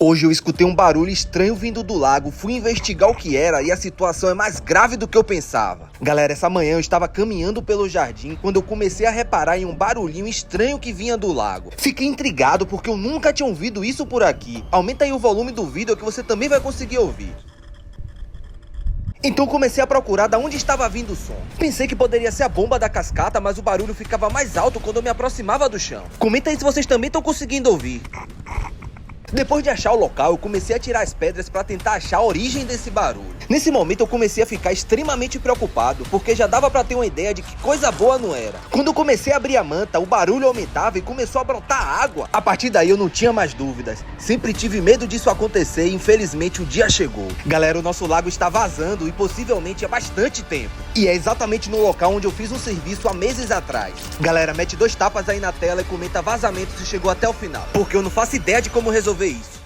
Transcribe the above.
Hoje eu escutei um barulho estranho vindo do lago, fui investigar o que era e a situação é mais grave do que eu pensava. Galera, essa manhã eu estava caminhando pelo jardim quando eu comecei a reparar em um barulhinho estranho que vinha do lago. Fiquei intrigado porque eu nunca tinha ouvido isso por aqui. Aumenta aí o volume do vídeo que você também vai conseguir ouvir. Então comecei a procurar de onde estava vindo o som. Pensei que poderia ser a bomba da cascata, mas o barulho ficava mais alto quando eu me aproximava do chão. Comenta aí se vocês também estão conseguindo ouvir. Depois de achar o local, eu comecei a tirar as pedras para tentar achar a origem desse barulho. Nesse momento eu comecei a ficar extremamente preocupado, porque já dava para ter uma ideia de que coisa boa não era. Quando eu comecei a abrir a manta, o barulho aumentava e começou a brotar água. A partir daí eu não tinha mais dúvidas. Sempre tive medo disso acontecer e infelizmente o dia chegou. Galera, o nosso lago está vazando e possivelmente há bastante tempo. E é exatamente no local onde eu fiz um serviço há meses atrás. Galera, mete 2 tapas aí na tela e comenta vazamento se chegou até o final, porque eu não faço ideia de como resolver isso.